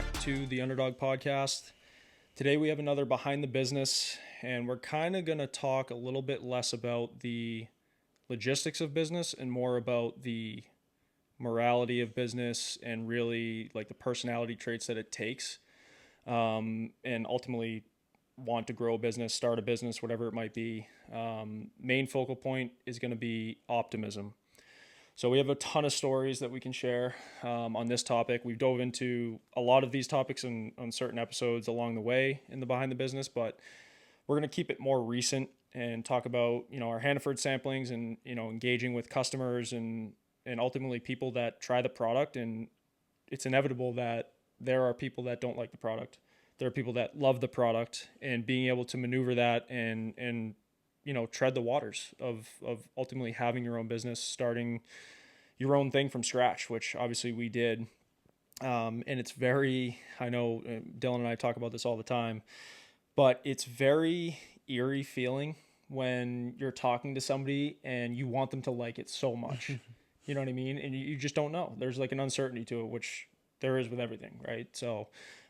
back to the Underdog podcast. Today we have another Behind the Business, and we're kind of going to talk a little bit less about the logistics of business and more about the morality of business and really like the personality traits that it takes, and ultimately want to grow a business, start a business, whatever it might be. Main focal point is going to be optimism. So we have a ton of stories that we can share on this topic. We've dove into a lot of these topics on certain episodes along the way in the Behind the Business, but we're going to keep it more recent and talk about, our Hannaford samplings and, engaging with customers and ultimately people that try the product. And it's inevitable that there are people that don't like the product. There are people that love the product, and being able to maneuver that and tread the waters of ultimately having your own business, starting your own thing from scratch, which obviously we did. And it's very, I know Dylan and I talk about this all the time, but it's very eerie feeling when you're talking to somebody and you want them to like it so much. You know what I mean? And you just don't know. There's like an uncertainty to it, which there is with everything, right? So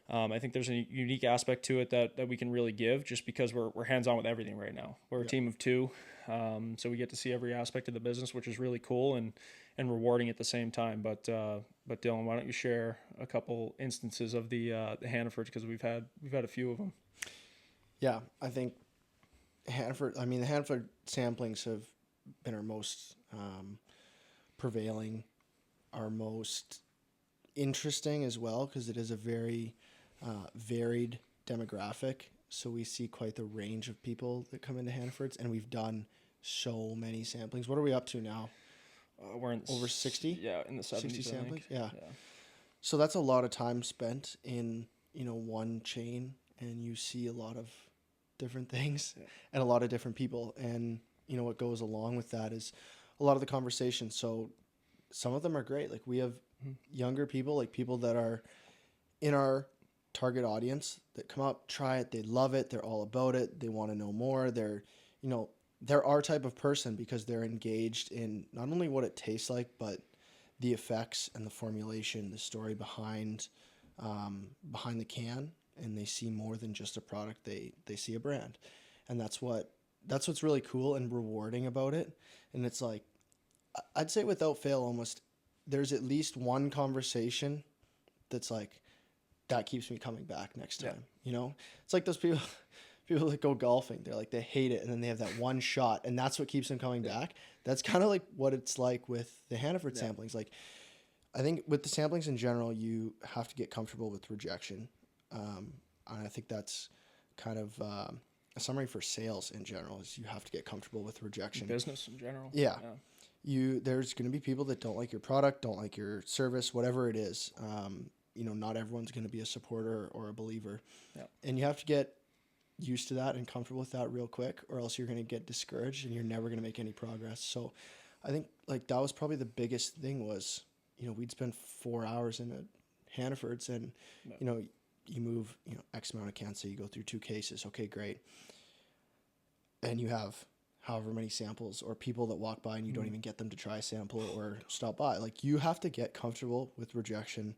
I think there's a unique aspect to it that we can really give, just because we're hands-on with everything right now. We're a team of two, so we get to see every aspect of the business, which is really cool and rewarding at the same time. But Dylan, why don't you share a couple instances of the Hannafords, because we've had a few of them. Yeah, I think the Hannaford samplings have been our most prevailing, our most interesting as well, because it is a very varied demographic. So we see quite the range of people that come into Hannafords, and we've done so many samplings. What are we up to now? We're in over 60? Yeah, in the 70s, 60 samplings? Yeah. So that's a lot of time spent in, one chain, and you see a lot of different things and a lot of different people. And, what goes along with that is a lot of the conversation. So some of them are great. Like, we have younger people, like people that are in our target audience that come up, try it, they love it, they're all about it, they want to know more. They're our type of person because they're engaged in not only what it tastes like, but the effects and the formulation, the story behind the can, and they see more than just a product. They see a brand, and that's what's really cool and rewarding about it. And it's like, I'd say without fail, almost there's at least one conversation that's like, that keeps me coming back next time. It's like those people that go golfing, they're like, they hate it, and then they have that one shot, and that's what keeps them coming back. That's kind of like what it's like with the Hannaford samplings. Like, I think with the samplings in general, you have to get comfortable with rejection. And I think that's kind of a summary for sales in general, is you have to get comfortable with rejection. Business in general. Yeah. There's going to be people that don't like your product, don't like your service, whatever it is. Not everyone's going to be a supporter or a believer. Yeah. And you have to get used to that and comfortable with that real quick, or else you're going to get discouraged and you're never going to make any progress. So I think like that was probably the biggest thing was, we'd spend 4 hours in a Hannaford's, and, you move, X amount of cans, so you go through 2 cases. Okay, great. And you have however many samples or people that walk by and you don't even get them to try a sample or stop by. Like, you have to get comfortable with rejection.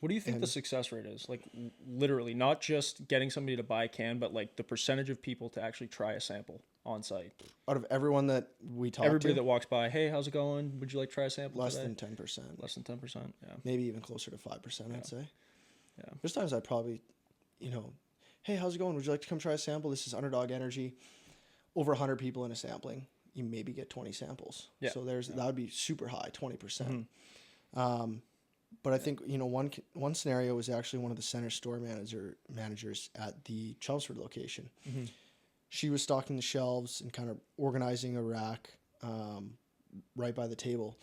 What do you think the success rate is? Like, literally, not just getting somebody to buy a can, but like the percentage of people to actually try a sample on site. Out of everyone that we talk to? Everybody that walks by, hey, how's it going? Would you like to try a sample Less today? than 10%. Less than 10%, yeah. Maybe even closer to 5%, Yeah. I'd say. Yeah. There's times I'd probably, hey, how's it going? Would you like to come try a sample? This is Underdog Energy. Over 100 people in a sampling, you maybe get 20 samples. Yeah. So that would be super high, 20%. Mm-hmm. But I think, one scenario was actually one of the center store managers at the Chelmsford location. Mm-hmm. She was stocking the shelves and kind of organizing a rack right by the table.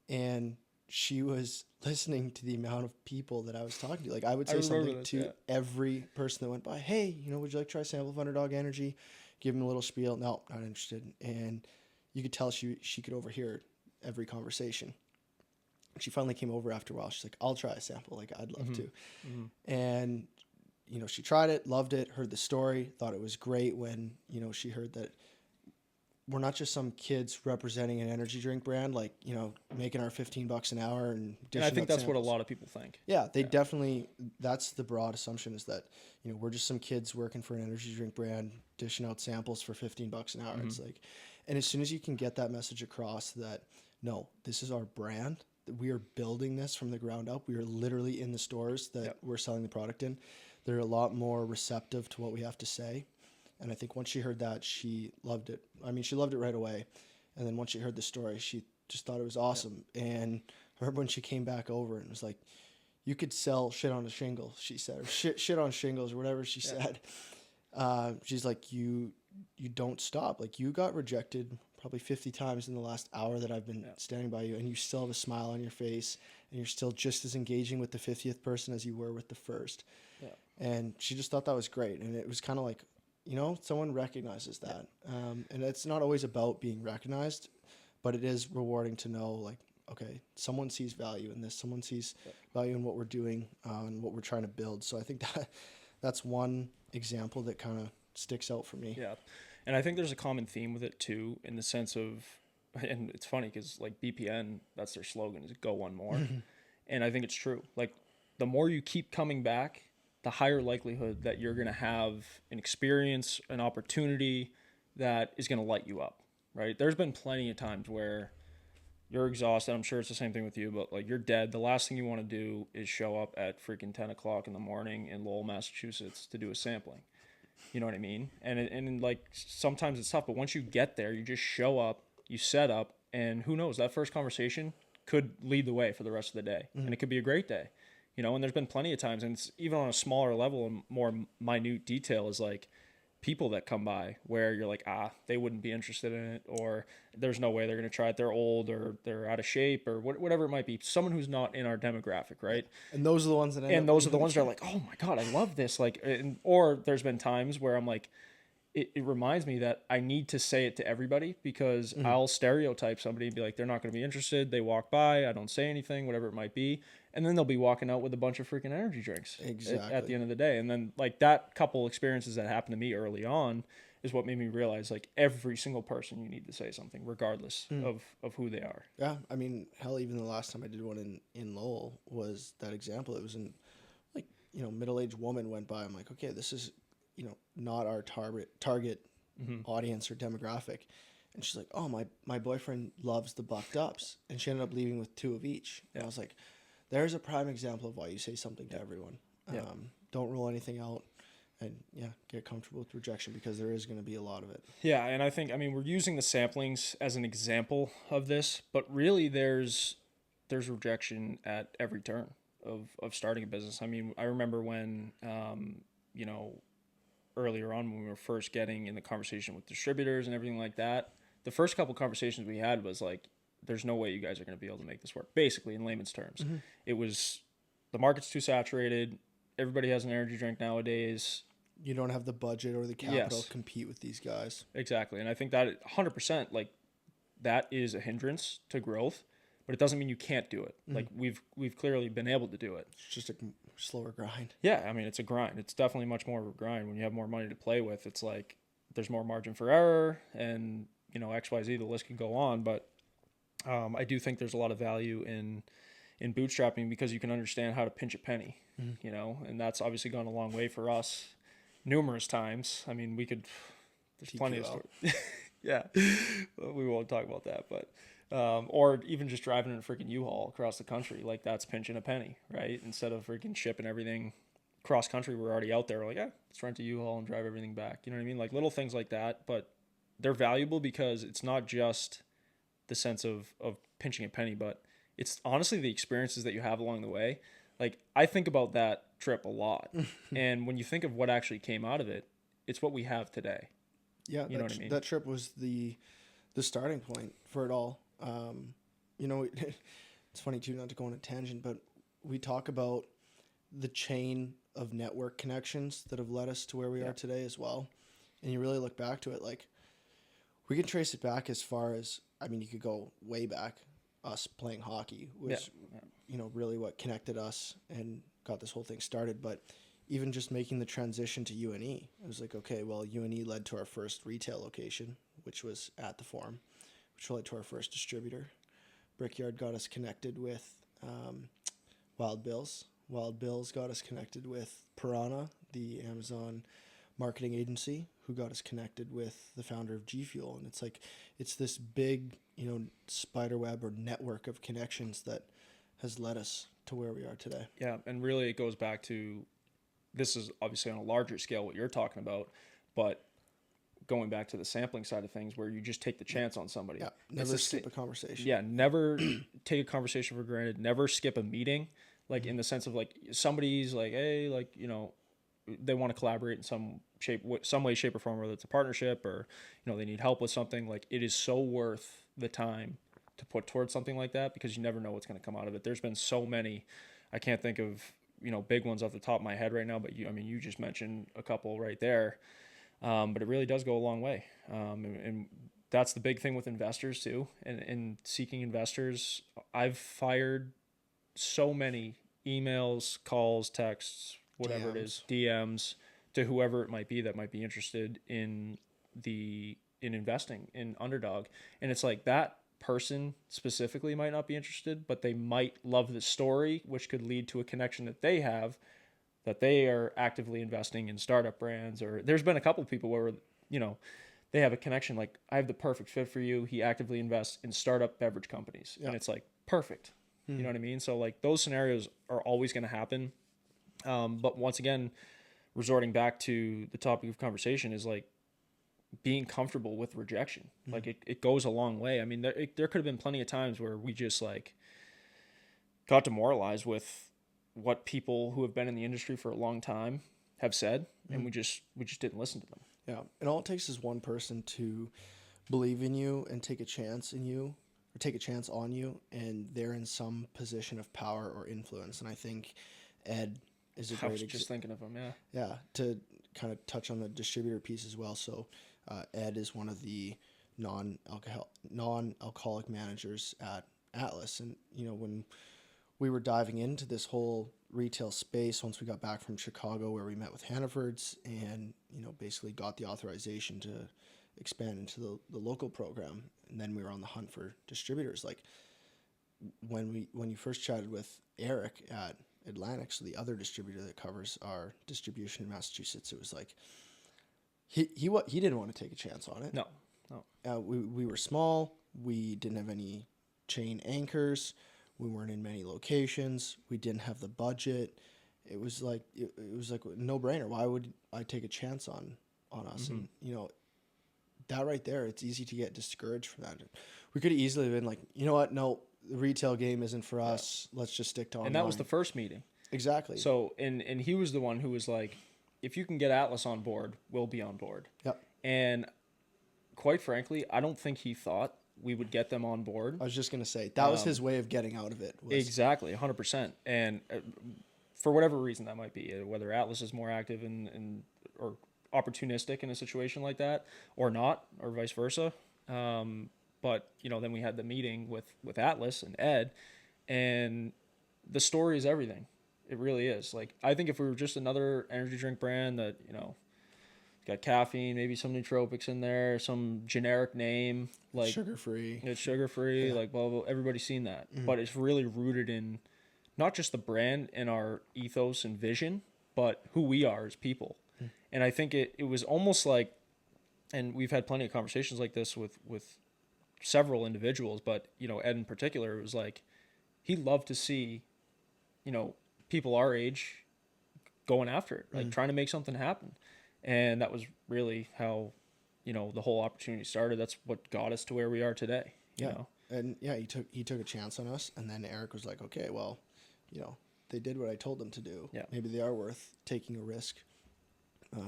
And she was listening to the amount of people that I was talking to. Like, I would say something to every person that went by. Hey, would you like to try a sample of Underdog Energy? Give them a little spiel. No, not interested. And you could tell she could overhear every conversation. She finally came over after a while. She's like, I'll try a sample. Like, I'd love to. Mm-hmm. And, she tried it, loved it, heard the story, thought it was great when, she heard that we're not just some kids representing an energy drink brand, like, you know, making our $15 an hour and And I dishing think out that's what a samples. lot of people think. Yeah, they definitely, that's the broad assumption, is that, you know, we're just some kids working for an energy drink brand, dishing out samples for $15 an hour. It's like, and as soon as you can get that message across that, no, this is our brand, that we are building this from the ground up. We are literally in the stores that Yep. we're selling the product in. They're a lot more receptive to what we have to say. And I think once she heard that, she loved it. I mean, she loved it right away. And then once she heard the story, she just thought it was awesome. And I remember when she came back over and was like, you could sell shit on a shingle, she said, or shit on shingles or whatever she said. She's like, you don't stop. Like, you got rejected probably 50 times in the last hour that I've been standing by you, and you still have a smile on your face, and you're still just as engaging with the 50th person as you were with the first. Yeah. And she just thought that was great. And it was kind of like, you know, someone recognizes that. And it's not always about being recognized, but it is rewarding to know, like, okay, someone sees value in this. Someone sees value in what we're doing and what we're trying to build. So I think that's one example that kind of sticks out for me. Yeah. And I think there's a common theme with it too, in the sense of, and it's funny because like BPN, that's their slogan, is go one more. And I think it's true. Like, the more you keep coming back, the higher likelihood that you're going to have an experience, an opportunity that is going to light you up, right? There's been plenty of times where you're exhausted. I'm sure it's the same thing with you, but like, you're dead. The last thing you want to do is show up at freaking 10 o'clock in the morning in Lowell, Massachusetts to do a sampling. You know what I mean? And like, sometimes it's tough, but once you get there, you just show up, you set up, and who knows, that first conversation could lead the way for the rest of the day. And it could be a great day. You know, and there's been plenty of times, and it's even on a smaller level and more minute detail, is like people that come by where you're like, they wouldn't be interested in it, or there's no way they're going to try it. They're old, or they're out of shape, or whatever it might be. Someone who's not in our demographic, right? And those are the ones that And those are the ones that are like, oh my God, I love this. Like, or there's been times where I'm like, it reminds me that I need to say it to everybody, because I'll stereotype somebody and be like, they're not going to be interested. They walk by, I don't say anything, whatever it might be. And then they'll be walking out with a bunch of freaking energy drinks at the end of the day. And then like, that couple experiences that happened to me early on is what made me realize, like, every single person, you need to say something regardless of who they are. Yeah. I mean, hell, even the last time I did one in Lowell was that example. It was in, like, you know, middle-aged woman went by. I'm like, okay, this is, you know, not our target audience or demographic. And she's like, oh, my boyfriend loves the bucked ups. And she ended up leaving with 2 of each. And I was like, there's a prime example of why you say something to everyone. Don't rule anything out, and get comfortable with rejection, because there is going to be a lot of it. Yeah. And I think, I mean, we're using the samplings as an example of this, but really there's rejection at every turn of starting a business. I mean, I remember when, you know, earlier on when we were first getting in the conversation with distributors and everything like that, the first couple conversations we had was like, there's no way you guys are going to be able to make this work. Basically, in layman's terms, it was, the market's too saturated. Everybody has an energy drink nowadays. You don't have the budget or the capital to compete with these guys. Exactly. And I think that 100%, like, that is a hindrance to growth, but it doesn't mean you can't do it. Like, we've clearly been able to do it. It's just a slower grind. Yeah, I mean, it's a grind. It's definitely much more of a grind. When you have more money to play with, it's like there's more margin for error, and, you know, XYZ, the list can go on. But I do think there's a lot of value in bootstrapping, because you can understand how to pinch a penny, you know, and that's obviously gone a long way for us numerous times. I mean, there's plenty of stories. Yeah, we won't talk about that, but or even just driving in a freaking U-Haul across the country, like, that's pinching a penny, right? Instead of freaking shipping everything cross country, we're already out there. We're like, let's rent a U-Haul and drive everything back. You know what I mean? Like, little things like that, but they're valuable because it's not just the sense of pinching a penny, but it's honestly the experiences that you have along the way. Like, I think about that trip a lot. And when you think of what actually came out of it, it's what we have today. Yeah, you know what I mean? That trip was the starting point for it all. You know, it's funny too, not to go on a tangent, but we talk about the chain of network connections that have led us to where we are today as well. And you really look back to it, like, we can trace it back as far as, I mean, you could go way back. Us playing hockey was, you know, really what connected us and got this whole thing started. But even just making the transition to UNE, it was like, okay, well, UNE led to our first retail location, which was at the Forum, which led to our first distributor. Brickyard got us connected with Wild Bills. Wild Bills got us connected with Piranha, the Amazon marketing agency, who got us connected with the founder of G Fuel. And it's this big, spider web or network of connections that has led us to where we are today. Yeah, and really it goes back to, this is obviously on a larger scale what you're talking about, but going back to the sampling side of things where you just take the chance on somebody. Yeah, never skip a conversation. Yeah, never take a conversation for granted, never skip a meeting, like in the sense of like somebody's like, hey, like, they want to collaborate in some way, shape or form, whether it's a partnership or, they need help with something. Like, it is so worth the time to put towards something like that, because you never know what's going to come out of it. There's been so many, I can't think of, big ones off the top of my head right now, but you just mentioned a couple right there. But it really does go a long way. And that's the big thing with investors too. And seeking investors, I've fired so many emails, calls, texts, whatever it is, DMs to whoever it might be that might be interested in investing in Underdog. And it's like, that person specifically might not be interested, but they might love the story, which could lead to a connection that they have, that they are actively investing in startup brands. Or there's been a couple of people where, they have a connection, like, I have the perfect fit for you. He actively invests in startup beverage companies. Yeah. And it's like, perfect. You know what I mean? So like, those scenarios are always going to happen. But once again, resorting back to the topic of conversation is like being comfortable with rejection. Like it goes a long way. I mean, there could have been plenty of times where we just like got demoralized with what people who have been in the industry for a long time have said, and we just didn't listen to them. Yeah, and all it takes is one person to believe in you and take a chance in you, or take a chance on you, and they're in some position of power or influence. And I think Ed is a great example. Just thinking of him, yeah. Yeah, to kind of touch on the distributor piece as well. So Ed is one of the non-alcoholic managers at Atlas, and when we were diving into this whole retail space, once we got back from Chicago, where we met with Hannaford's and basically got the authorization to expand into the local program, and then we were on the hunt for distributors. Like when you first chatted with Eric at Atlantic, so the other distributor that covers our distribution in Massachusetts, it was like he didn't want to take a chance on it. No. We were small. We didn't have any chain anchors. We weren't in many locations. We didn't have the budget. It was like a no brainer. Why would I take a chance on us? And that right there, it's easy to get discouraged from that. We could have easily been like, you know what? No, the retail game isn't for us. Let's just stick to online. And that was the first meeting. Exactly. So and he was the one who was like, if you can get Atlas on board, we'll be on board. Yep. And quite frankly, I don't think he thought we would get them on board. I was just going to say, that was his way of getting out of it. Exactly, 100%. And for whatever reason that might be, whether Atlas is more active or opportunistic in a situation like that or not, or vice versa. But, then we had the meeting with Atlas and Ed, and the story is everything. It really is. Like, I think if we were just another energy drink brand that, got caffeine, maybe some nootropics in there, some generic name, like sugar-free. It's sugar-free, yeah. Like blah, blah, blah. Everybody's seen that. Mm-hmm. But it's really rooted in not just the brand and our ethos and vision, but who we are as people. Mm-hmm. And I think it was almost like, and we've had plenty of conversations like this with several individuals, but, Ed in particular, it was like, he loved to see, people our age going after it, like trying to make something happen. And that was really how, the whole opportunity started. That's what got us to where we are today. You know? And yeah, he took a chance on us, and then Eric was like, okay, well, they did what I told them to do. Yeah. Maybe they are worth taking a risk,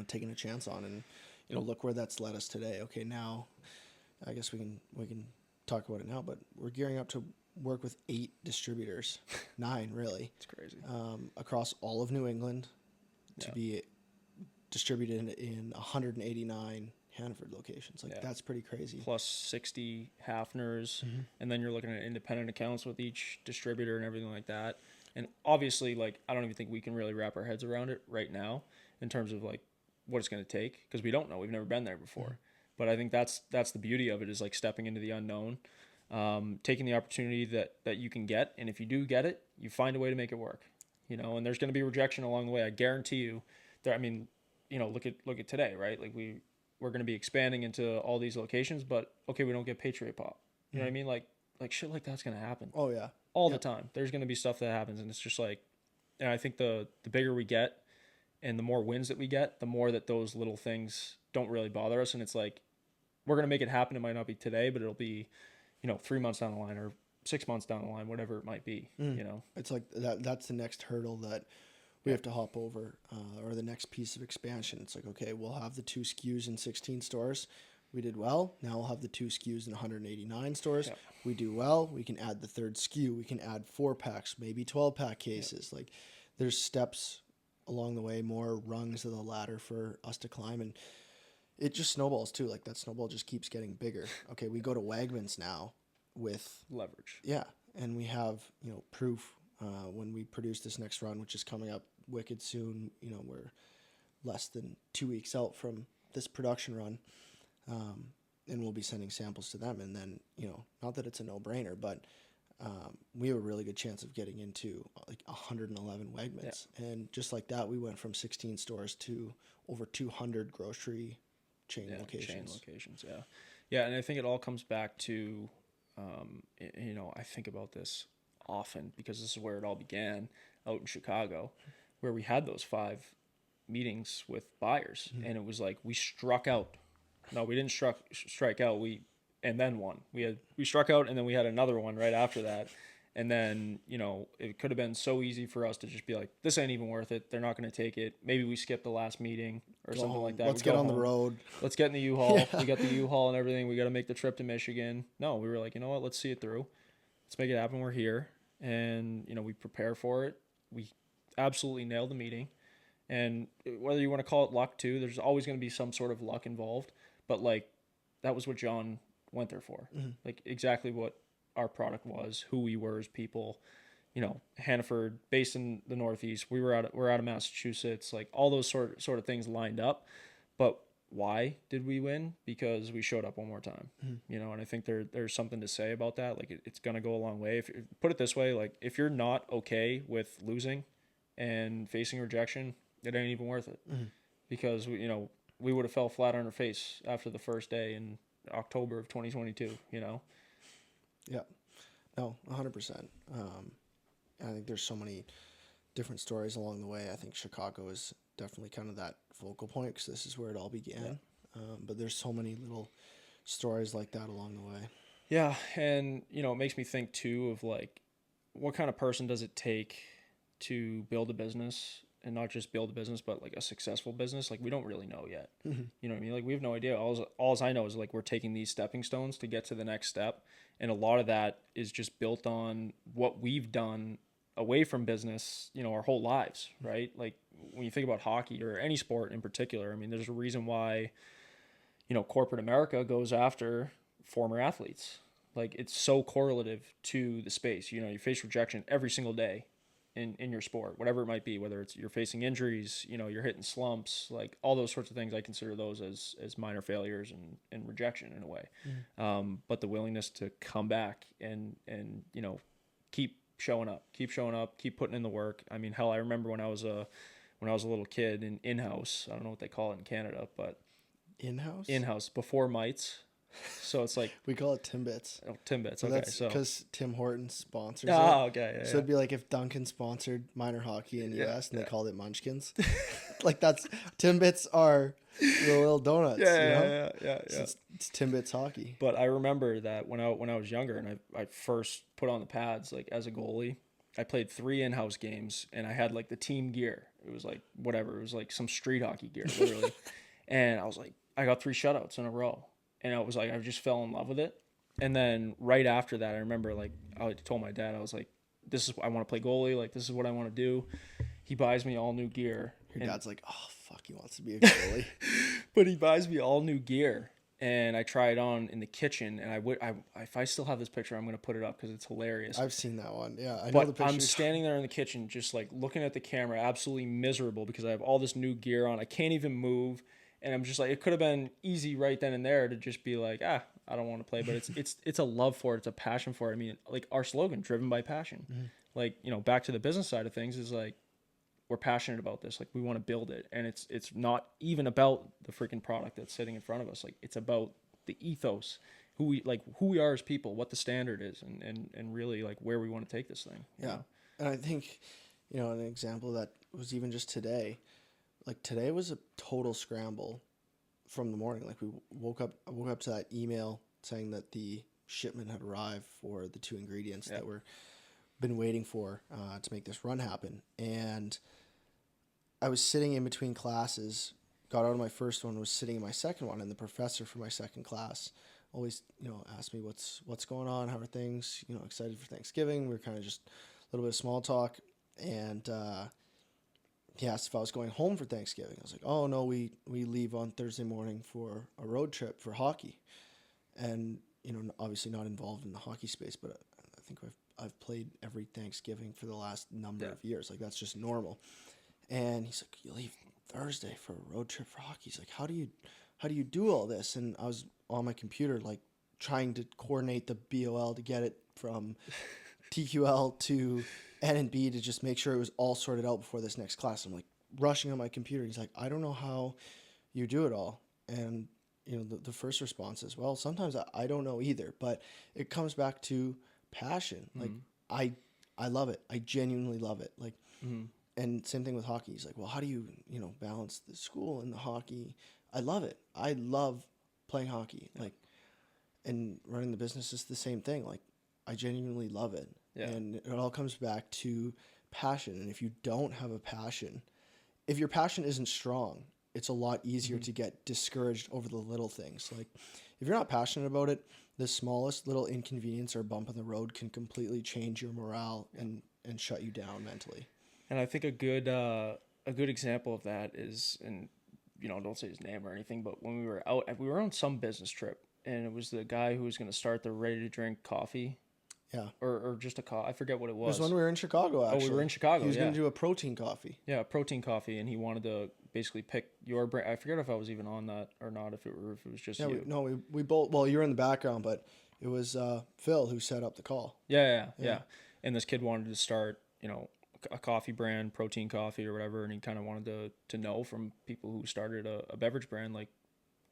taking a chance on, and look where that's led us today. Okay, now I guess we can talk about it now, but we're gearing up to work with 8 distributors, 9 really. It's crazy. Across all of New England, to be distributed in 189 Hannaford locations. Like that's pretty crazy. Plus 60 Hafners, and then you're looking at independent accounts with each distributor and everything like that. And obviously, like, I don't even think we can really wrap our heads around it right now in terms of like what it's going to take, because we don't know. We've never been there before. But I think that's the beauty of it, is like stepping into the unknown, taking the opportunity that you can get. And if you do get it, you find a way to make it work, and there's going to be rejection along the way. I guarantee you there. I mean, look at today, right? Like we're going to be expanding into all these locations, but okay, we don't get Patriot Pop. You know what I mean? Like shit like that's going to happen Oh yeah. all the time. There's going to be stuff that happens, and it's just like, and I think the bigger we get and the more wins that we get, the more that those little things don't really bother us. And it's like, we're going to make it happen. It might not be today, but it'll be, 3 months down the line or 6 months down the line, whatever it might be, It's like that's the next hurdle that we have to hop over, or the next piece of expansion. It's like, okay, we'll have the 2 SKUs in 16 stores. We did well. Now we'll have the 2 SKUs in 189 stores. Yep. We do well. We can add the 3rd SKU. We can add 4-packs, maybe 12-pack cases. Yep. Like there's steps along the way, more rungs of the ladder for us to climb. And it just snowballs too. Like that snowball just keeps getting bigger. Okay, we go to Wegmans now with leverage. Yeah, and we have, proof when we produce this next run, which is coming up wicked soon. We're less than 2 weeks out from this production run. And we'll be sending samples to them. And then, not that it's a no-brainer, but we have a really good chance of getting into like 111 Wegmans. Yeah. And just like that, we went from 16 stores to over 200 grocery chain locations. Yeah. Yeah, and I think it all comes back to, I think about this often because this is where it all began out in Chicago, where we had those 5 meetings with buyers. Mm-hmm. And it was like we struck out. No, we didn't strike out. And then won. We struck out, and then we had another one right after that. And then, it could have been so easy for us to just be like, this ain't even worth it. They're not going to take it. Maybe we skip the last meeting or something like that. Let's get on the road. Let's get in the U-Haul. Yeah. We got the U-Haul and everything. We got to make the trip to Michigan. No, we were like, you know what? Let's see it through. Let's make it happen. We're here. And, we prepare for it. We absolutely nailed the meeting. And whether you want to call it luck too, there's always going to be some sort of luck involved. But like, that was what John went there for. Mm-hmm. Like exactly what our product was, who we were as people. Hannaford, based in the Northeast. We're out of Massachusetts. Like all those sort of things lined up. But why did we win? Because we showed up one more time. Mm-hmm. And I think there's something to say about that. Like it's gonna go a long way. If put it this way, like if you're not okay with losing and facing rejection, it ain't even worth it. Mm-hmm. Because we would have fell flat on our face after the first day in October of 2022, Yeah. No, 100%. I think there's so many different stories along the way. I think Chicago is definitely kind of that focal point because this is where it all began. Yeah. But there's so many little stories like that along the way. Yeah, and, it makes me think, too, of, like, what kind of person does it take to build a business? And not just build a business, but like a successful business. Like we don't really know yet. Mm-hmm. You know what I mean? Like we have no idea. All I know is like we're taking these stepping stones to get to the next step. And a lot of that is just built on what we've done away from business, our whole lives, right? Like when you think about hockey or any sport in particular, I mean, there's a reason why, corporate America goes after former athletes. Like it's so correlative to the space. You face rejection every single day. In your sport, whatever it might be, whether it's you're facing injuries, you're hitting slumps, like all those sorts of things, I consider those as minor failures and rejection in a way. Mm-hmm. But the willingness to come back and keep showing up, keep putting in the work. I mean, hell, I remember when I was a little kid in-house, I don't know what they call it in Canada, but in-house before mites. So it's like we call it Timbits. Oh, Timbits. Okay, that's because Tim Hortons sponsors it. Oh, okay. Yeah, so it'd be like if Duncan sponsored minor hockey in the US and they called it Munchkins. Like that's Timbits are the little donuts. Yeah. So it's Timbits hockey. But I remember that when I was younger and I first put on the pads like as a goalie, I played 3 in-house games and I had like the team gear. It was like whatever. It was like some street hockey gear, literally. And I was like, I got 3 shutouts in a row. And I was like, I just fell in love with it. And then right after that, I remember like I told my dad, I was like, I want to play goalie. Like, this is what I want to do. He buys me all new gear. Your dad's like, oh, fuck, he wants to be a goalie. But he buys me all new gear. And I try it on in the kitchen. And if I still have this picture, I'm going to put it up because it's hilarious. I've seen that one. Yeah, I know the picture. I'm standing there in the kitchen just like looking at the camera, absolutely miserable because I have all this new gear on. I can't even move. And I'm just like, it could have been easy right then and there to just be like, I don't want to play, but it's a love for it. It's a passion for it. I mean, like our slogan, driven by passion, like, you know, back to the business side of things is like, we're passionate about this. Like we want to build it. And it's not even about the freaking product that's sitting in front of us. Like it's about the ethos, who we are as people, what the standard is, and really like where we want to take this thing. Yeah. Know? And I think, you know, an example that was even just today, like today was a total scramble from the morning. Like I woke up to that email saying that the shipment had arrived for the 2 ingredients that were been waiting for to make this run happen. And I was sitting in between classes, got out of my first one, was sitting in my second one, and the professor for my second class always, you know, asked me what's going on, how are things, you know, excited for Thanksgiving. We were kind of just a little bit of small talk, and he asked if I was going home for Thanksgiving. I was like, oh no, we leave on Thursday morning for a road trip for hockey, and you know, obviously not involved in the hockey space, but I think I've played every Thanksgiving for the last number of years. Like that's just normal. And he's like, you leave Thursday for a road trip for hockey. He's like, how do you do all this? And I was on my computer, like trying to coordinate the BOL to get it from TQL to N&B to just make sure it was all sorted out before this next class. I'm like rushing on my computer. He's like, I don't know how you do it all. And you know, the first response is, well, sometimes I don't know either, but it comes back to passion. Like I love it. I genuinely love it. Like, and same thing with hockey. He's like, well, how do you, you know, balance the school and the hockey? I love it. I love playing hockey. Like, and running the business is the same thing. Like, I genuinely love it. Yeah. And it all comes back to passion. And if you don't have a passion, if your passion isn't strong, it's a lot easier to get discouraged over the little things. Like, if you're not passionate about it, the smallest little inconvenience or bump in the road can completely change your morale and shut you down mentally. And I think a good example of that is, and you know, don't say his name or anything, but when we were on some business trip, and it was the guy who was going to start the ready to drink coffee. Yeah. Or just a coffee. I forget what it was. It was when we were in Chicago, actually. Oh, we were in Chicago, He was going to do a protein coffee. Yeah, a protein coffee, and he wanted to basically pick your brand. I forget if I was even on that or not, if it was just you. We both, well, you were in the background, but it was Phil who set up the call. Yeah. And this kid wanted to start, you know, a coffee brand, protein coffee or whatever, and he kind of wanted to know from people who started a beverage brand, like,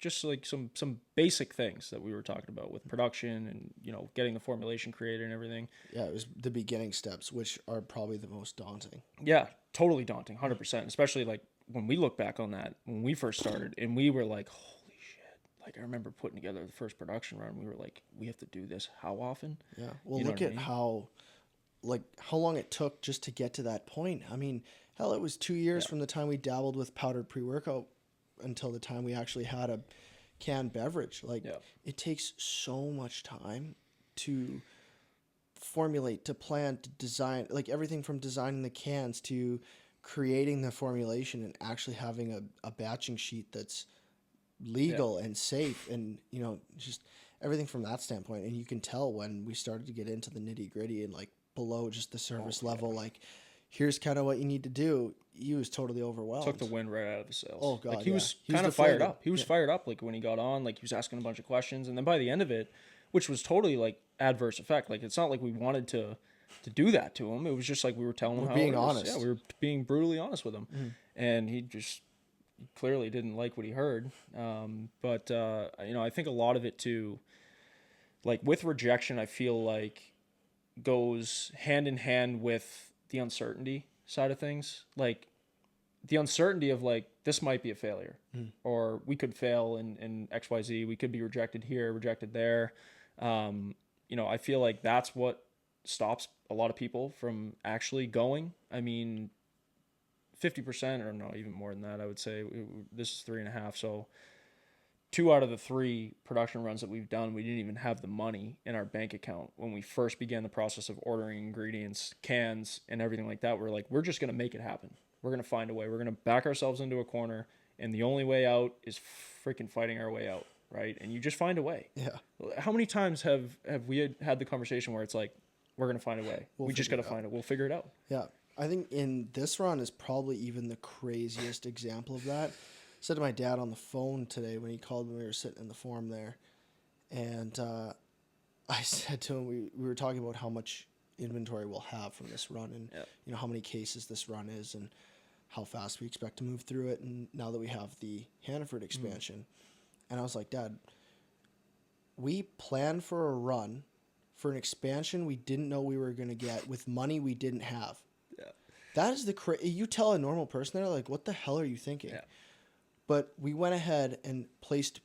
just like some basic things that we were talking about with production and, you know, getting the formulation created and everything. Yeah, it was the beginning steps, which are probably the most daunting. Yeah, totally daunting, 100%. Especially like when we look back on that, when we first started, and we were like, holy shit. Like I remember putting together the first production run. We were like, we have to do this how often? Yeah. Well, you know look at how long it took just to get to that point. I mean, hell, it was 2 years from the time we dabbled with powdered pre-workout until the time we actually had a canned beverage. Like it takes so much time to formulate, to plan, to design, like everything from designing the cans to creating the formulation and actually having a batching sheet that's legal and safe, and you know, just everything from that standpoint. And you can tell when we started to get into the nitty gritty and like below just the surface level, like here's kind of what you need to do. He was totally overwhelmed. Took the wind right out of his sails. Oh God, like he was kind of fired up. He was fired up. Like when he got on, like he was asking a bunch of questions, and then by the end of it, which was totally like adverse effect. Like it's not like we wanted to do that to him. It was just like we were telling him how being honest. Yeah, we were being brutally honest with him, and he clearly didn't like what he heard. But you know, I think a lot of it too, like with rejection, I feel like goes hand in hand with the uncertainty side of things. Like the uncertainty of like, this might be a failure or we could fail in XYZ. We could be rejected here, rejected there. You know, I feel like that's what stops a lot of people from actually going. I mean, 50% or no, even more than that, I would say. This is 3.5. So 2 out of the 3 production runs that we've done, we didn't even have the money in our bank account. When we first began the process of ordering ingredients, cans, and everything like that, we're like, we're just going to make it happen. We're going to find a way. We're going to back ourselves into a corner, and the only way out is freaking fighting our way out, right? And you just find a way. Yeah. How many times have we had the conversation where it's like, we're going to find a way. We just got to find it. We'll figure it out. Yeah. I think in this run is probably even the craziest example of that. said to my dad on the phone today when he called when we were sitting in the forum there, and I said to him, we were talking about how much inventory we'll have from this run, and you know how many cases this run is, and how fast we expect to move through it, and now that we have the Hannaford expansion, and I was like, Dad, we planned for a run for an expansion we didn't know we were going to get with money we didn't have. Yeah. That is you tell a normal person, they're like, what the hell are you thinking? Yeah. But we went ahead and placed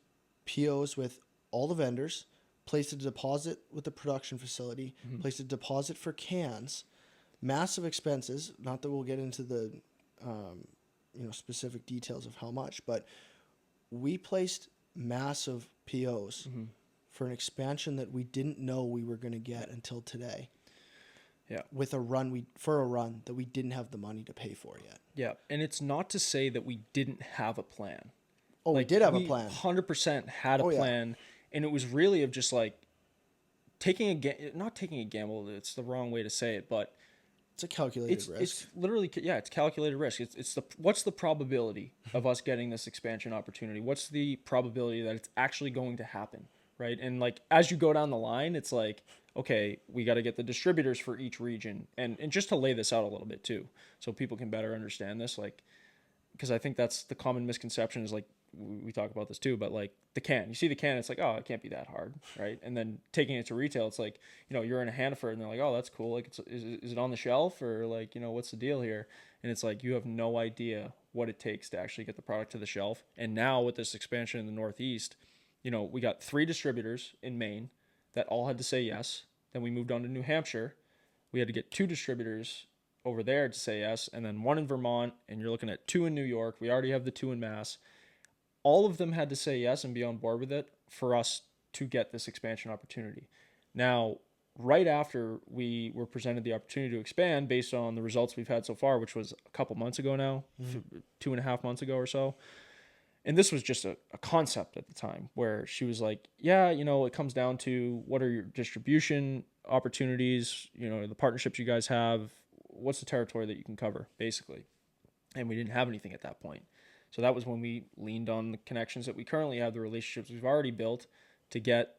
POs with all the vendors, placed a deposit with the production facility, placed a deposit for cans, massive expenses. Not that we'll get into the specific details of how much, but we placed massive POs for an expansion that we didn't know we were going to get until today. Yeah. With a run that we didn't have the money to pay for yet. Yeah. And it's not to say that we didn't have a plan. Oh, like, we did have a plan. 100% had a plan. Yeah. And it was really of just like not taking a gamble. It's the wrong way to say it, but it's a calculated risk. It's literally, it's calculated risk. What's the probability of us getting this expansion opportunity? What's the probability that it's actually going to happen? Right. And like, as you go down the line, it's like, okay, we got to get the distributors for each region. And just to lay this out a little bit too, so people can better understand this, like, because I think that's the common misconception is like, we talk about this too, but like the can, you see the can, it's like, oh, it can't be that hard. Right. And then taking it to retail, it's like, you're in a Hannaford and they're like, oh, that's cool. Like, is it on the shelf or like, what's the deal here? And it's like, you have no idea what it takes to actually get the product to the shelf. And now with this expansion in the Northeast, we got 3 distributors in Maine that all had to say yes. Then we moved on to New Hampshire. We had to get 2 distributors over there to say yes, and then 1 in Vermont, and you're looking at 2 in New York. We already have the 2 in Mass. All of them had to say yes and be on board with it for us to get this expansion opportunity. Now, right after we were presented the opportunity to expand based on the results we've had so far, which was a couple months ago now, 2.5 months ago or so, and this was just a concept at the time where she was like, yeah, it comes down to what are your distribution opportunities, the partnerships you guys have, what's the territory that you can cover, basically. And we didn't have anything at that point. So that was when we leaned on the connections that we currently have, the relationships we've already built to get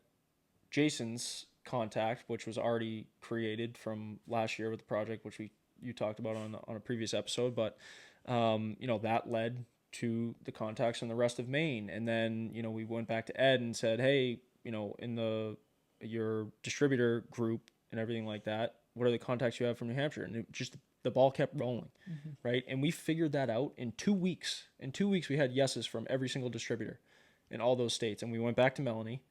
Jason's contact, which was already created from last year with the project, which you talked about on a previous episode. But, that led to the contacts in the rest of Maine. And then, we went back to Ed and said, hey, in your distributor group and everything like that, what are the contacts you have from New Hampshire? And the ball kept rolling, right? And we figured that out in 2 weeks. In 2 weeks, we had yeses from every single distributor in all those states. And we went back to Melanie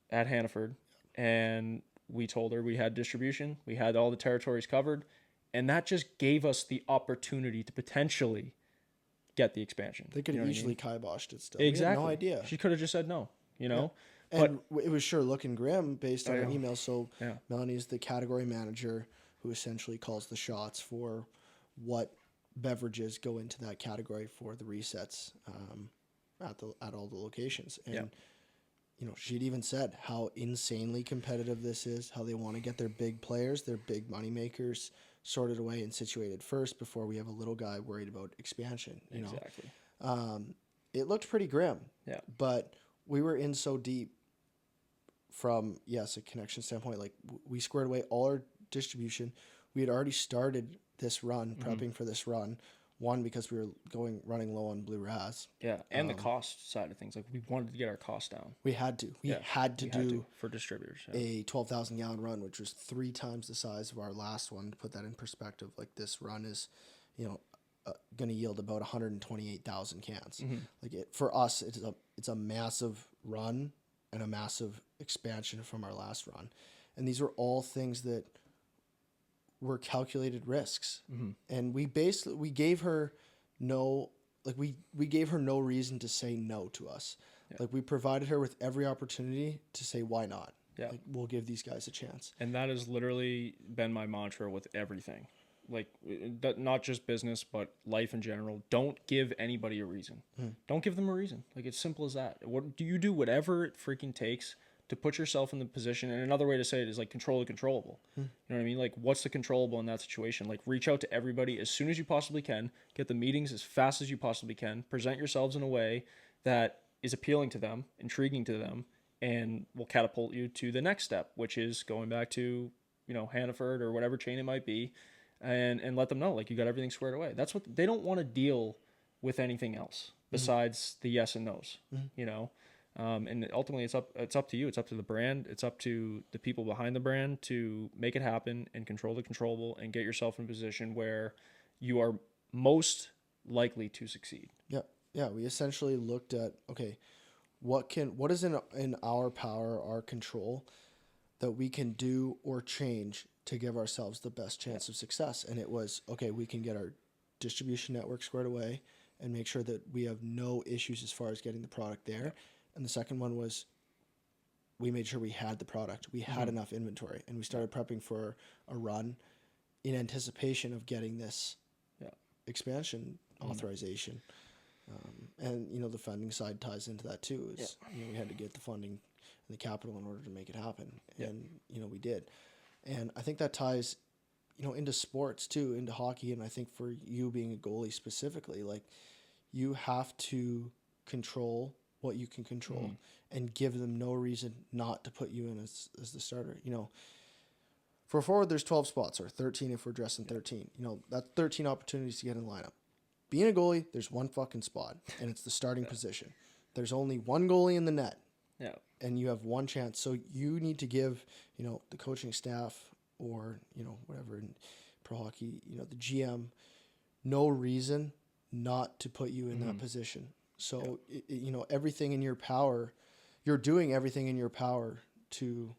at Hannaford and we told her we had distribution. We had all the territories covered. And that just gave us the opportunity to potentially get the expansion. They could have easily kiboshed it still. Exactly. We had no idea. She could have just said no, Yeah. And it was sure looking grim based on our email. So Melanie's the category manager who essentially calls the shots for what beverages go into that category for the resets at all the locations. And she'd even said how insanely competitive this is, how they want to get their big players, their big money makers sorted away and situated first before we have a little guy worried about expansion. Exactly. It looked pretty grim. Yeah. But we were in so deep from, a connection standpoint. Like, we squared away all our distribution. We had already started this run, prepping for this run. One, because we were running low on blue ras. Yeah, and the cost side of things. Like, we wanted to get our costs down. We had to. We had to for distributors. A 12,000 gallon run, which was 3 times the size of our last one. To put that in perspective, like, this run is, going to yield about 128,000 cans. Like, for us, it's a massive run and a massive expansion from our last run, and these were all things that were calculated risks. And we gave her no reason to say no to us. Like, we provided her with every opportunity to say why not. Like, we'll give these guys a chance. And that has literally been my mantra with everything. Like, not just business, but life in general. Don't give anybody a reason. Don't give them a reason. Like, it's simple as that. What do you do? Whatever it freaking takes to put yourself in the position. And another way to say it is like control the controllable. You know what I mean? Like what's the controllable in that situation? Like reach out to everybody as soon as you possibly can, get the meetings as fast as you possibly can, present yourselves in a way that is appealing to them, intriguing to them, and will catapult you to the next step, which is going back to, Hannaford or whatever chain it might be, and let them know like you got everything squared away. That's what they don't want to deal with anything else besides the yes and no's, and ultimately it's up to you. It's up to the brand. It's up to the people behind the brand to make it happen and control the controllable and get yourself in a position where you are most likely to succeed. Yeah. Yeah. We essentially looked at, okay, what is in our power, our control that we can do or change to give ourselves the best chance of success. And it was, okay, we can get our distribution network squared away and make sure that we have no issues as far as getting the product there. And the second one was we made sure we had the product. We had enough inventory, and we started prepping for a run in anticipation of getting this expansion authorization. And, the funding side ties into that too. We had to get the funding and the capital in order to make it happen. And, we did. And I think that ties, into sports too, into hockey. And I think for you being a goalie specifically, like you have to control what you can control and give them no reason not to put you in as the starter. For a forward, there's 12 spots, or 13 if we're dressing 13. That's 13 opportunities to get in the lineup. Being a goalie, there's one fucking spot, and it's the starting position. There's only one goalie in the net. Yeah. And you have one chance. So you need to give, the coaching staff or, whatever in pro hockey, the GM, no reason not to put you in that position. So, everything in your power, you're doing everything in your power to,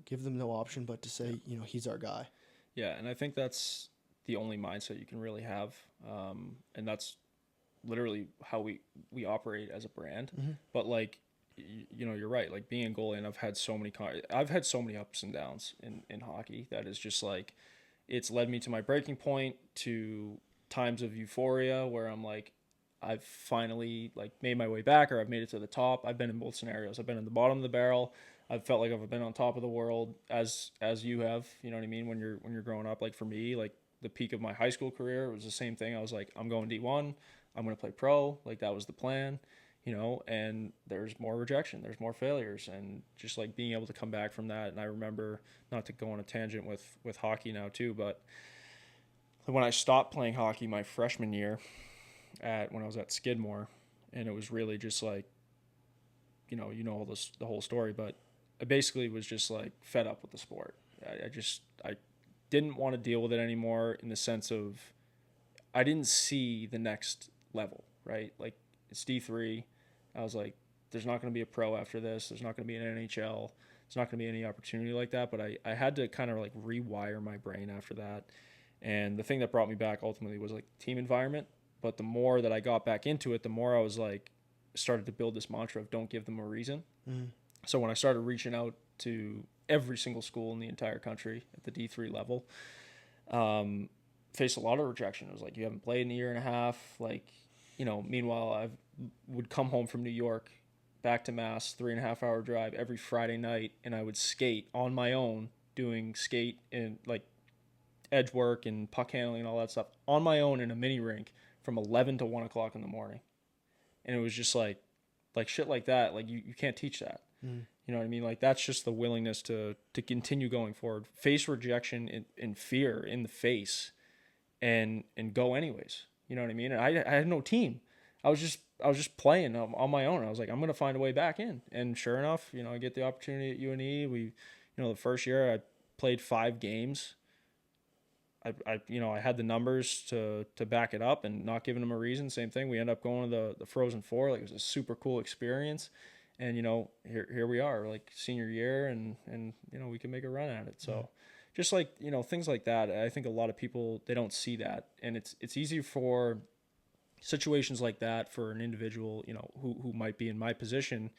give them no option but to say, he's our guy. Yeah, and I think that's the only mindset you can really have. And that's literally how we operate as a brand. But like, you're right. Like being a goalie, and I've had so many ups and downs in hockey that is just like, it's led me to my breaking point, to times of euphoria where I'm like, I've finally like made my way back, or I've made it to the top. I've been in both scenarios. I've been in the bottom of the barrel. I've felt like I've been on top of the world as you have, you know what I mean? When you're growing up, like for me, like the peak of my high school career was the same thing. I was like, I'm going D1, I'm going to play pro. Like that was the plan, and there's more rejection, there's more failures, and just like being able to come back from that. And I remember, not to go on a tangent with hockey now too, but when I stopped playing hockey my freshman year when I was at Skidmore, and it was really just like, all this, the whole story, but I basically was just like fed up with the sport. I didn't want to deal with it anymore, in the sense of I didn't see the next level, right? Like it's D3. I was like, there's not going to be a pro after this. There's not going to be an NHL. There's not going to be any opportunity like that. But I had to kind of like rewire my brain after that. And the thing that brought me back ultimately was like team environment. But the more that I got back into it, the more I was like, started to build this mantra of don't give them a reason. So when I started reaching out to every single school in the entire country at the D3 level, faced a lot of rejection. It was like, you haven't played in a year and a half. Like, meanwhile, I would come home from New York back to Mass, 3.5 hour drive every Friday night. And I would skate on my own, doing skate and like edge work and puck handling and all that stuff on my own in a mini rink from 11 to 1 o'clock in the morning. And it was just like shit like that. Like you can't teach that. You know what I mean? Like that's just the willingness to continue going forward, face rejection and fear in the face, and go anyways. You know what I mean? And I had no team. I was just playing on my own. I was like, I'm gonna find a way back in. And sure enough, I get the opportunity at UNE. We, the first year I played 5 games. I had the numbers to back it up, and not giving them a reason. Same thing. We end up going to the Frozen Four. Like it was a super cool experience. And, here we are, like senior year, and we can make a run at it. So just like, things like that, I think a lot of people, they don't see that. And it's easy for situations like that for an individual, who might be in my position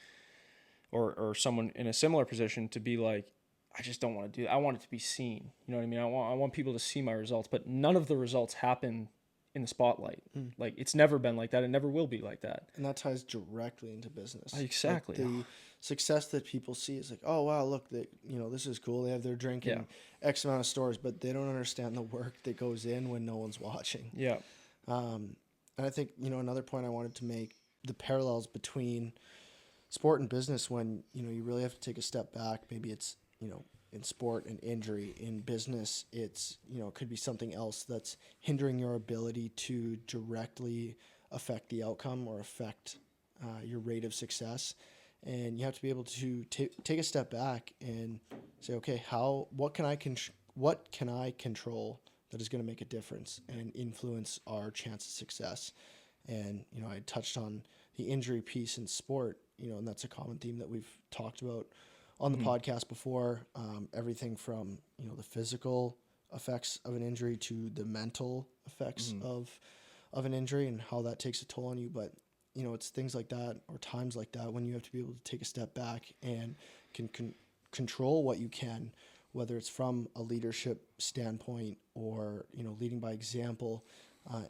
or someone in a similar position to be like, I just don't want to do that. I want it to be seen. You know what I mean? I want people to see my results, but none of the results happen in the spotlight. Like, it's never been like that. It never will be like that. And that ties directly into business. Exactly. Like the success that people see is like, oh wow, look, this is cool. They have their drink in X amount of stores, but they don't understand the work that goes in when no one's watching. Yeah. And I think, another point I wanted to make, the parallels between sport and business, when, you really have to take a step back. Maybe it's, in sport, an injury. In business, it's, it could be something else that's hindering your ability to directly affect the outcome or affect your rate of success. And you have to be able to take a step back and say, okay, what can I control that is going to make a difference and influence our chance of success? And, I touched on the injury piece in sport, and that's a common theme that we've talked about on the podcast before. Everything from, the physical effects of an injury to the mental effects of an injury and how that takes a toll on you. But, it's things like that or times like that when you have to be able to take a step back and can control what you can, whether it's from a leadership standpoint or, leading by example,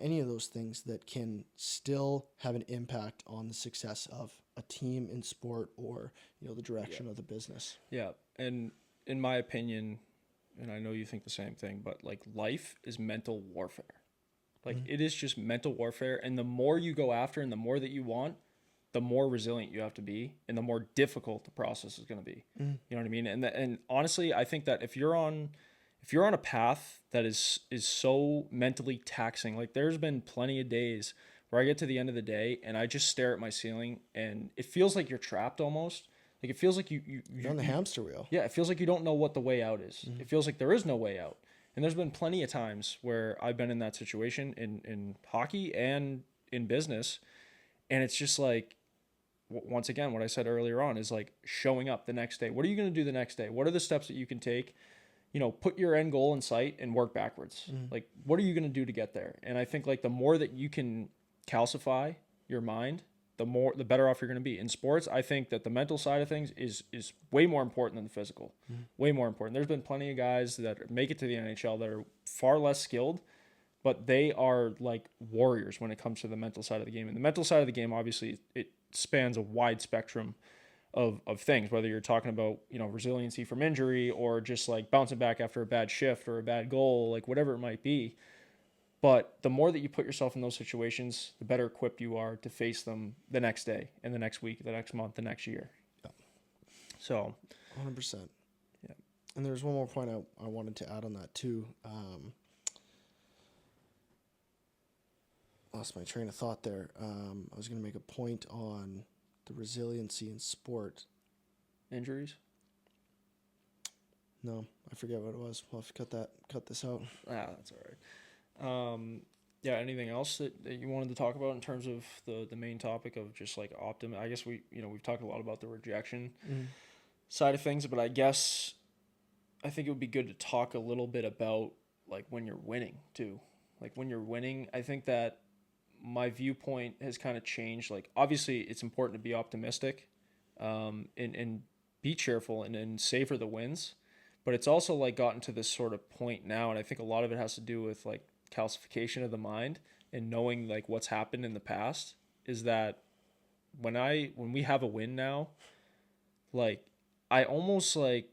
any of those things that can still have an impact on the success of a team in sport or, the direction of the business. Yeah. And in my opinion, and I know you think the same thing, but like, life is mental warfare. Like, it is just mental warfare. And the more you go after and the more that you want, the more resilient you have to be and the more difficult the process is going to be. You know what I mean? And honestly, I think that if you're on a path that is so mentally taxing, like, there's been plenty of days where I get to the end of the day and I just stare at my ceiling and it feels like you're trapped almost. Like, it feels like you're on the hamster wheel. Yeah, it feels like you don't know what the way out is. It feels like there is no way out. And there's been plenty of times where I've been in that situation in hockey and in business. And it's just like, once again, what I said earlier on is like showing up the next day. What are you going to do the next day? What are the steps that you can take? Put your end goal in sight and work backwards. Like, what are you going to do to get there? And I think, like, the more that you can calcify your mind, the better off you're going to be. In sports, I think that the mental side of things is way more important than the physical. Way more important. There's been plenty of guys that make it to the NHL that are far less skilled, but they are like warriors when it comes to the mental side of the game. And the mental side of the game, obviously, it spans a wide spectrum of things, whether you're talking about, resiliency from injury or just like bouncing back after a bad shift or a bad goal, like whatever it might be. But the more that you put yourself in those situations, the better equipped you are to face them the next day and the next week, the next month, the next year. Yeah. So 100%. Yeah. And there's one more point I wanted to add on that too. Lost my train of thought there. I was going to make a point on the resiliency in sport. Injuries? No, I forget what it was. We'll have to cut this out. That's all right. Yeah, anything else that you wanted to talk about in terms of the main topic of just like optimism? I guess we've talked a lot about the rejection side of things, but I think it would be good to talk a little bit about like when you're winning too. Like, when you're winning, I think that my viewpoint has kind of changed. Like, obviously it's important to be optimistic, and be cheerful and savor the wins. But it's also like gotten to this sort of point now, and I think a lot of it has to do with like calcification of the mind and knowing like what's happened in the past, is that when we have a win now, like, I almost like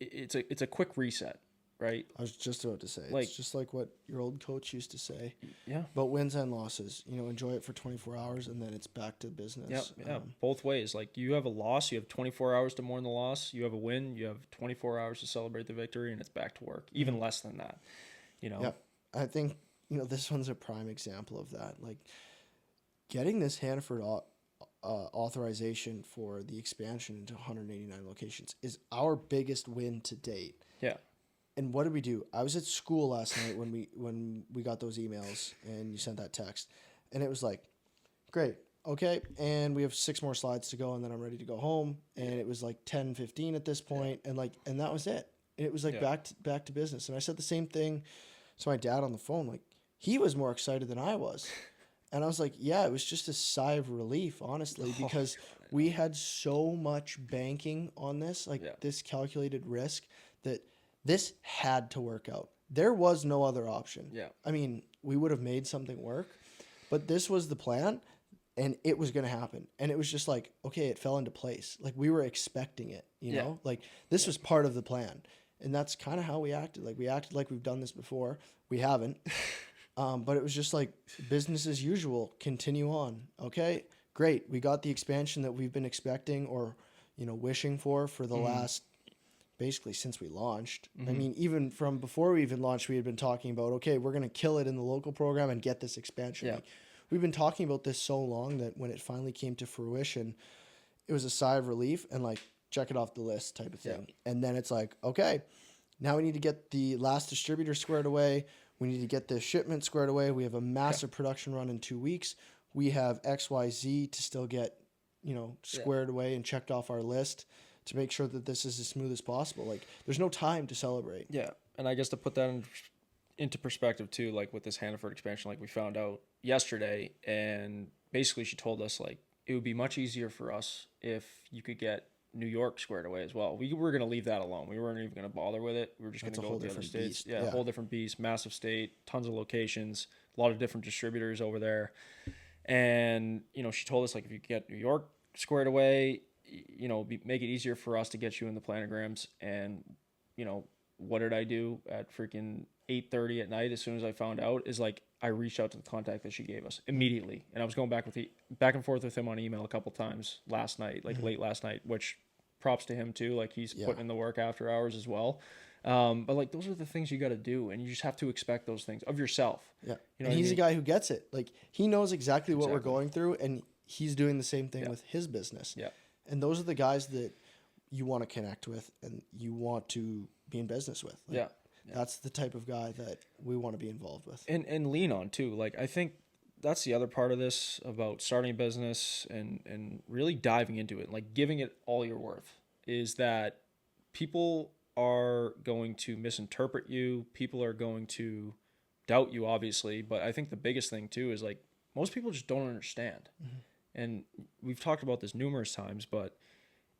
it's a quick reset, right? I was just about to say, Like, it's just like what your old coach used to say. Yeah. But wins and losses, enjoy it for 24 hours and then it's back to business. Yeah, both ways. Like, you have a loss, you have 24 hours to mourn the loss. You have a win, you have 24 hours to celebrate the victory, and it's back to work. Even less than that, Yeah, I think, this one's a prime example of that. Like, getting this Hannaford authorization for the expansion into 189 locations is our biggest win to date. Yeah. And what did we do? I was at school last night when we got those emails and you sent that text, and it was like, great, okay, and we have 6 more slides to go, and then I'm ready to go home. And it was like 10:15 at this point, and that was it. And it was like back to business. And I said the same thing to my dad on the phone. Like, he was more excited than I was, and I was like, yeah, it was just a sigh of relief, honestly, because we had so much banking on this, like this calculated risk, that this had to work out. There was no other option. Yeah. I mean, we would have made something work, but this was the plan and it was going to happen. And it was just like, okay, it fell into place. Like we were expecting it, you Yeah. know, like this was part of the plan. And that's kind of how we acted. Like we acted like we've done this before. We haven't. But it was just like business as usual. Continue on. Okay, great. We got the expansion that we've been expecting or, you know, wishing for the last, basically since we launched. I mean, even from before we even launched, we had been talking about, okay, we're going to kill it in the local program and get this expansion. Yeah. Like, we've been talking about this so long that when it finally came to fruition, it was a sigh of relief and like, check it off the list type of thing. Yeah. And then it's like, okay, now we need to get the last distributor squared away. We need to get the shipment squared away. We have a massive production run in 2 weeks. We have XYZ to still get, you know, squared away and checked off our list to make sure that this is as smooth as possible. Like, there's no time to celebrate. Yeah. And I guess to put that into perspective too, like with this Hannaford expansion, like we found out yesterday, and basically she told us like it would be much easier for us if you could get New York squared away as well. We were going to leave that alone. We weren't even going to bother with it. We were just going to go with the other states. Yeah, a whole different beast, massive state, tons of locations, a lot of different distributors over there. And, you know, she told us, like, if you get New York squared away, you know, make it easier for us to get you in the planograms. And, you know, what did I do at freaking 8:30 at night as soon as I found out is, like, I reached out to the contact that she gave us immediately. And I was going back and forth with him on email a couple times last night, like late last night, which props to him too. Like he's putting in the work after hours as well. But like, those are the things you got to do. And you just have to expect those things of yourself. Yeah. You know and he's a guy who gets it. Like he knows exactly what we're going through and he's doing the same thing with his business. Yeah. And those are the guys that you want to connect with and you want to be in business with. Like, yeah. That's the type of guy that we want to be involved with. And lean on too. Like I think that's the other part of this about starting a business and really diving into it, like giving it all your worth, is that people are going to misinterpret you. People are going to doubt you, obviously. But I think the biggest thing too is like most people just don't understand. And we've talked about this numerous times, but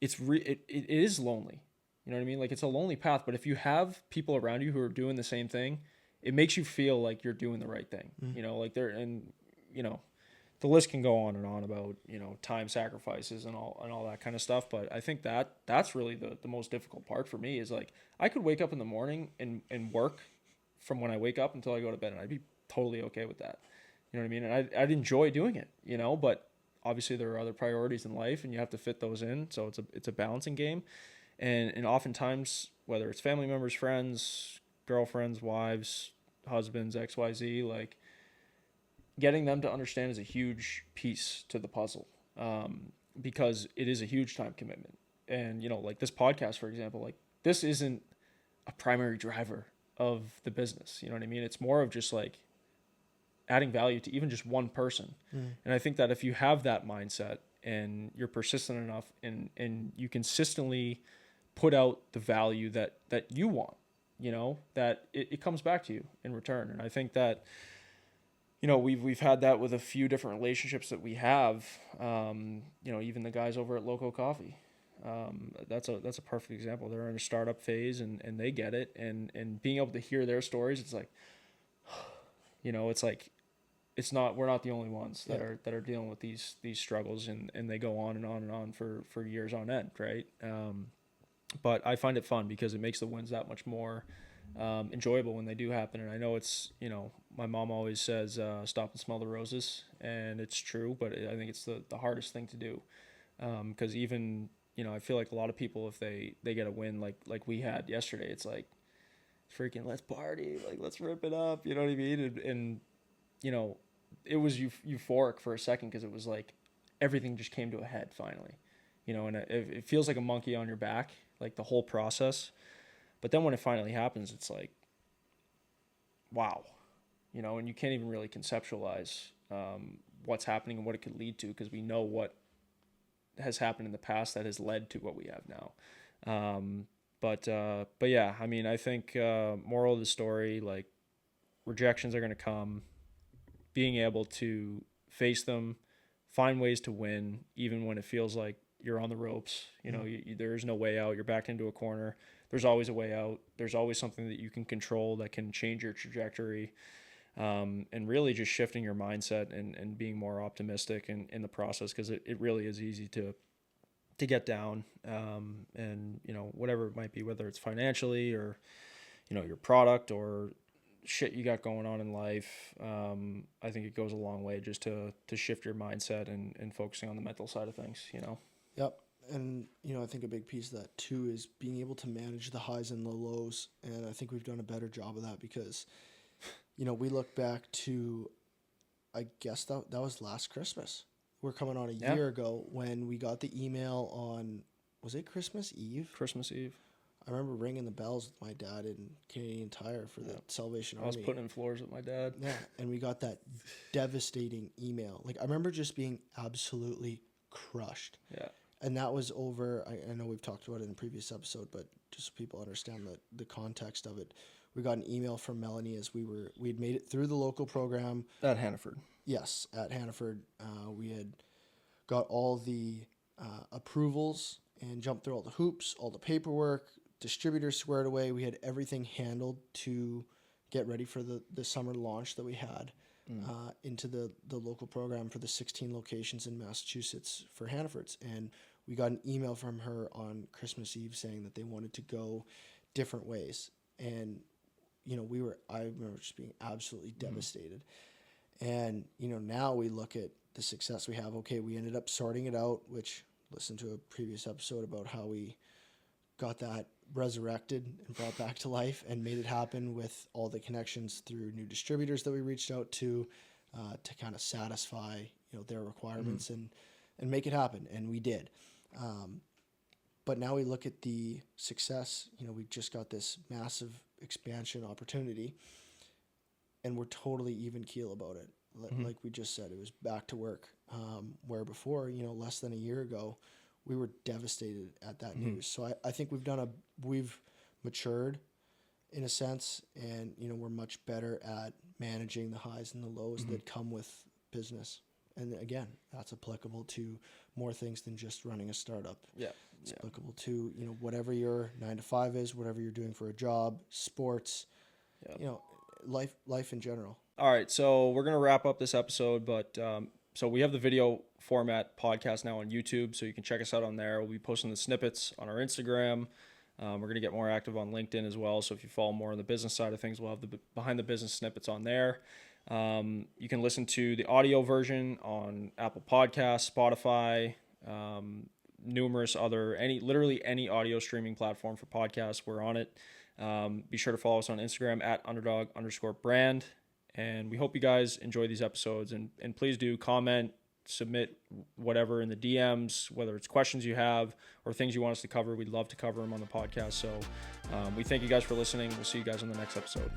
it is lonely. You know what I mean? Like it's a lonely path, but if you have people around you who are doing the same thing, it makes you feel like you're doing the right thing. You know, like you know, the list can go on and on about, you know, time sacrifices and all that kind of stuff. But I think that's really the most difficult part for me is like, I could wake up in the morning and work from when I wake up until I go to bed and I'd be totally okay with that. You know what I mean? And I'd enjoy doing it, you know, but obviously there are other priorities in life and you have to fit those in. So it's a balancing game. And oftentimes, whether it's family members, friends, girlfriends, wives, husbands, XYZ, like getting them to understand is a huge piece to the puzzle, because it is a huge time commitment. And, you know, like this podcast, for example, like this isn't a primary driver of the business. You know what I mean? It's more of just like adding value to even just one person. And I think that if you have that mindset and you're persistent enough and you consistently put out the value that you want, you know, that it comes back to you in return. And I think that, you know, we've had that with a few different relationships that we have. You know, even the guys over at Loco Coffee, that's a perfect example. They're in a startup phase and they get it, and being able to hear their stories, it's like, you know, it's like we're not the only ones that are dealing with these struggles, and they go on and on and on for years on end, right? But I find it fun because it makes the wins that much more enjoyable when they do happen. And I know it's, you know, my mom always says, stop and smell the roses. And it's true, but I think it's the hardest thing to do. Because even, you know, I feel like a lot of people, if they get a win like we had yesterday, it's like, freaking let's party, like let's rip it up. You know what I mean? And you know, it was euphoric for a second because it was like everything just came to a head finally. You know, and it feels like a monkey on your back, like the whole process. But then when it finally happens, it's like, wow, you know, and you can't even really conceptualize what's happening and what it could lead to, because we know what has happened in the past that has led to what we have now. But yeah, I mean, I think moral of the story, like rejections are going to come. Being able to face them, find ways to win, even when it feels like you're on the ropes. You know, there is no way out. You're backed into a corner. there's always a way out. There's always something that you can control that can change your trajectory. And really just shifting your mindset and being more optimistic in the process, because it really is easy to get down, and whatever it might be, whether it's financially or your product or shit you got going on in life. I think it goes a long way just to shift your mindset and focusing on the mental side of things. Yep. And, I think a big piece of that too is being able to manage the highs and the lows. And I think we've done a better job of that because, we look back to, I guess that was last Christmas. We're coming on a year ago when we got the email on, was it Christmas Eve? Christmas Eve. I remember ringing the bells with my dad in Canadian Tire for the Salvation Army. I was putting in floors with my dad. Yeah, and we got that devastating email. Like, I remember just being absolutely crushed. Yeah. And that was over, I know we've talked about it in a previous episode, but just so people understand the context of it, we got an email from Melanie as we'd made it through the local program. At Hannaford. Yes, at Hannaford. We had got all the approvals and jumped through all the hoops, all the paperwork, distributors squared away. We had everything handled to get ready for the summer launch that we had into the local program for the 16 locations in Massachusetts for Hannaford's. And we got an email from her on Christmas Eve saying that they wanted to go different ways. And, I remember just being absolutely devastated. And, now we look at the success we have. Okay, we ended up sorting it out, which listen to a previous episode about how we got that resurrected and brought back to life and made it happen with all the connections through new distributors that we reached out to kind of satisfy, their requirements and make it happen. And we did. But now we look at the success, we just got this massive expansion opportunity and we're totally even keel about it. Like we just said, it was back to work. Where before, less than a year ago, we were devastated at that news. So I think we've matured in a sense, and we're much better at managing the highs and the lows that come with business. And again, that's applicable to more things than just running a startup. Yeah, it's applicable to whatever your 9 to 5 is, whatever you're doing for a job, sports, life in general. All right, so we're gonna wrap up this episode, but so we have the video format podcast now on YouTube, so you can check us out on there. We'll be posting the snippets on our Instagram. We're going to get more active on LinkedIn as well, so if you follow more on the business side of things, we'll have the behind the business snippets on there. You can listen to the audio version on Apple Podcasts, Spotify, numerous other, literally any audio streaming platform for podcasts. We're on it. Be sure to follow us on Instagram at @underdog_brand. And we hope you guys enjoy these episodes, and please do comment, submit whatever in the DMs, whether it's questions you have or things you want us to cover. We'd love to cover them on the podcast. So we thank you guys for listening. We'll see you guys on the next episode.